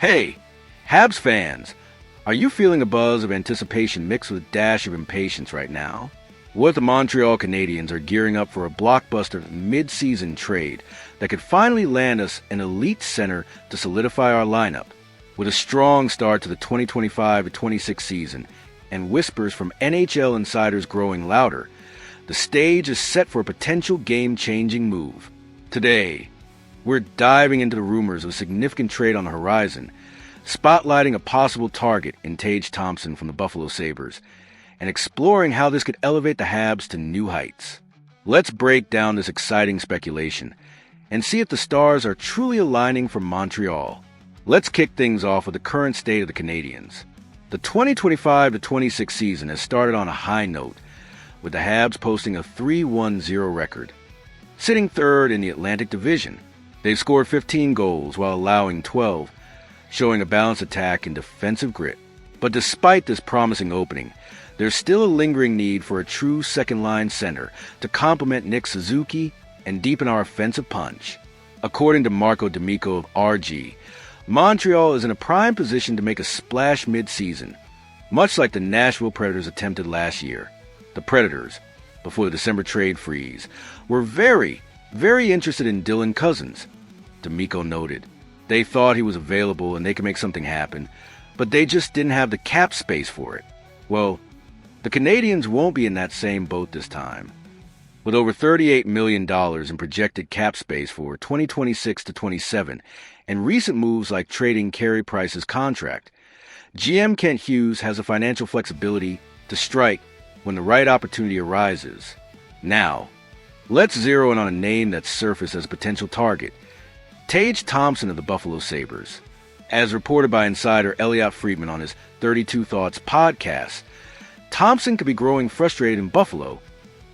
Hey, Habs fans, are you feeling a buzz of anticipation mixed with a dash of impatience right now? What the Montreal Canadiens are gearing up for a blockbuster mid-season trade that could finally land us an elite center to solidify our lineup. With a strong start to the 2025-26 season and whispers from NHL insiders growing louder, the stage is set for a potential game-changing move. Today, we're diving into the rumors of a significant trade on the horizon, spotlighting a possible target in Tage Thompson from the Buffalo Sabres, and exploring how this could elevate the Habs to new heights. Let's break down this exciting speculation and see if the stars are truly aligning for Montreal. Let's kick things off with the current state of the Canadiens. The 2025-26 season has started on a high note, with the Habs posting a 3-1-0 record. Sitting third in the Atlantic Division, they've scored 15 goals while allowing 12, showing a balanced attack and defensive grit. But despite this promising opening, there's still a lingering need for a true second-line center to complement Nick Suzuki and deepen our offensive punch. According to Marco D'Amico of RG, Montreal is in a prime position to make a splash mid-season, much like the Nashville Predators attempted last year. The Predators, before the December trade freeze, were very interested in Dylan Cousins, D'Amico noted. They thought he was available and they could make something happen, but they just didn't have the cap space for it. Well, the Canadiens won't be in that same boat this time. With over $38 million in projected cap space for 2026-27 and recent moves like trading Carey Price's contract, GM Kent Hughes has the financial flexibility to strike when the right opportunity arises. Now, let's zero in on a name that's surfaced as a potential target: Tage Thompson of the Buffalo Sabres. As reported by insider Elliotte Friedman on his 32 Thoughts podcast, Thompson could be growing frustrated in Buffalo,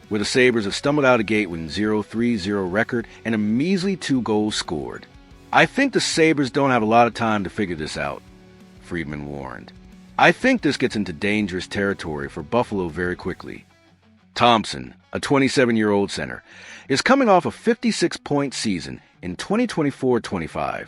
where the Sabres have stumbled out of gate with a 0-3-0 record and a measly 2 goals scored. I think the Sabres don't have a lot of time to figure this out, Friedman warned. I think this gets into dangerous territory for Buffalo very quickly. Thompson, a 27-year-old center, is coming off a 56-point season in 2024-25,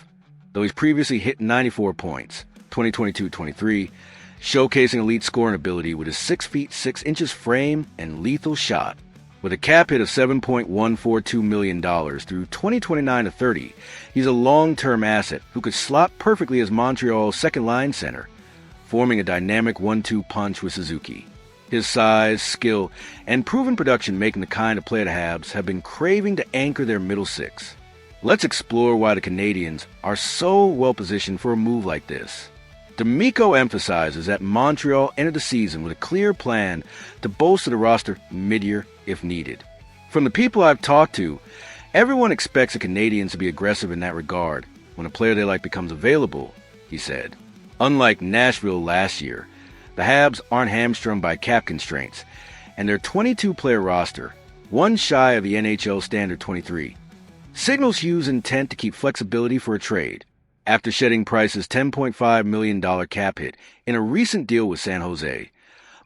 though he's previously hit 94 points, 2022-23, showcasing elite scoring ability with his 6 feet 6 inches frame and lethal shot. With a cap hit of $7.142 million through 2029-30, he's a long-term asset who could slot perfectly as Montreal's second-line center, forming a dynamic 1-2 punch with Suzuki. His size, skill, and proven production making the kind of play the Habs have been craving to anchor their middle six. Let's explore why the Canadiens are so well-positioned for a move like this. D'Amico emphasizes that Montreal entered the season with a clear plan to bolster the roster mid-year if needed. From the people I've talked to, everyone expects the Canadiens to be aggressive in that regard when a player they like becomes available, he said. Unlike Nashville last year, the Habs aren't hamstrung by cap constraints, and their 22-player roster, one shy of the NHL standard 23, signals Hughes' intent to keep flexibility for a trade. After shedding Price's $10.5 million cap hit in a recent deal with San Jose,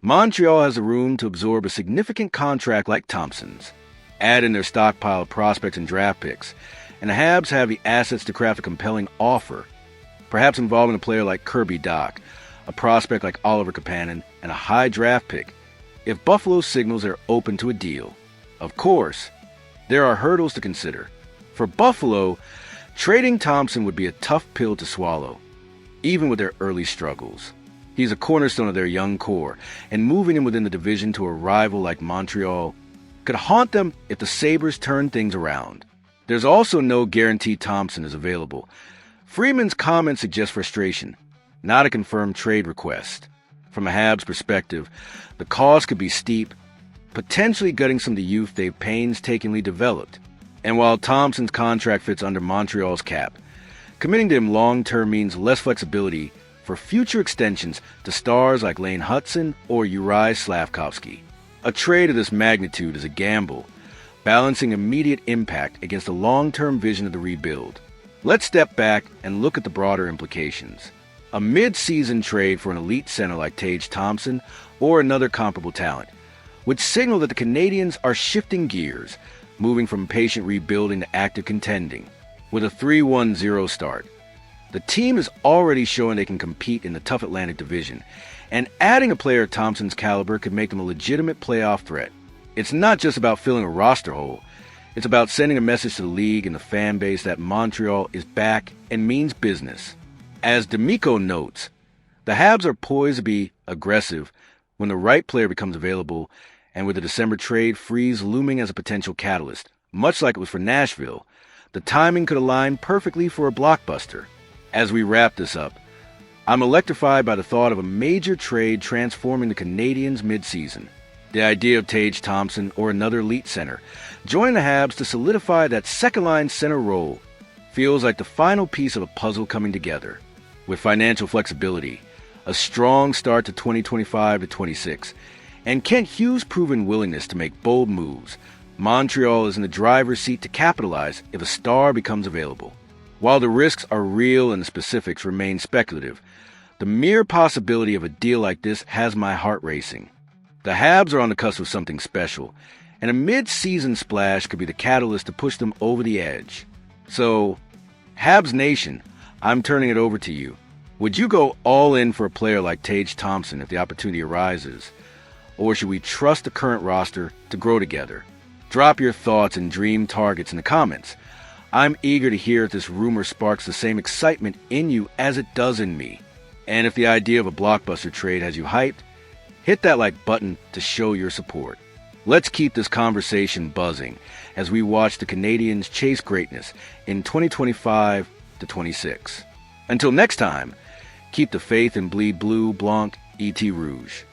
Montreal has the room to absorb a significant contract like Thompson's. Add in their stockpile of prospects and draft picks, and the Habs have the assets to craft a compelling offer, perhaps involving a player like Kirby Dach, a prospect like Oliver Kapanen, and a high draft pick, if Buffalo signals they're open to a deal. Of course, there are hurdles to consider. For Buffalo, trading Thompson would be a tough pill to swallow, even with their early struggles. He's a cornerstone of their young core, and moving him within the division to a rival like Montreal could haunt them if the Sabres turn things around. There's also no guarantee Thompson is available. Freeman's comments suggest frustration, not a confirmed trade request. From a Habs perspective, the cost could be steep, potentially gutting some of the youth they've painstakingly developed. And while Thompson's contract fits under Montreal's cap, committing to him long-term means less flexibility for future extensions to stars like Lane Hutson or Juraj Slafkovský. A trade of this magnitude is a gamble, balancing immediate impact against the long-term vision of the rebuild. Let's step back and look at the broader implications. A mid-season trade for an elite center like Tage Thompson or another comparable talent would signal that the Canadiens are shifting gears, moving from patient rebuilding to active contending. With a 3-1-0 start, The team is already showing they can compete in the tough Atlantic Division, and adding a player of Thompson's caliber could make them a legitimate playoff threat. It's not just about filling a roster hole. It's about sending a message to the league and the fan base that Montreal is back and means business. As D'Amico notes, the Habs are poised to be aggressive when the right player becomes available, and with the December trade freeze looming as a potential catalyst, much like it was for Nashville, the timing could align perfectly for a blockbuster. As we wrap this up, I'm electrified by the thought of a major trade transforming the Canadiens mid-season. The idea of Tage Thompson or another elite center joining the Habs to solidify that second-line center role feels like the final piece of a puzzle coming together. With financial flexibility, a strong start to 2025-26, and Kent Hughes' proven willingness to make bold moves, Montreal is in the driver's seat to capitalize if a star becomes available. While the risks are real and the specifics remain speculative, the mere possibility of a deal like this has my heart racing. The Habs are on the cusp of something special, and a mid-season splash could be the catalyst to push them over the edge. So, Habs Nation, I'm turning it over to you. Would you go all in for a player like Tage Thompson if the opportunity arises? Or should we trust the current roster to grow together? Drop your thoughts and dream targets in the comments. I'm eager to hear if this rumor sparks the same excitement in you as it does in me. And if the idea of a blockbuster trade has you hyped, hit that like button to show your support. Let's keep this conversation buzzing as we watch the Canadiens chase greatness in 2025-26. Until next time, keep the faith and bleed blue, blanc, et rouge.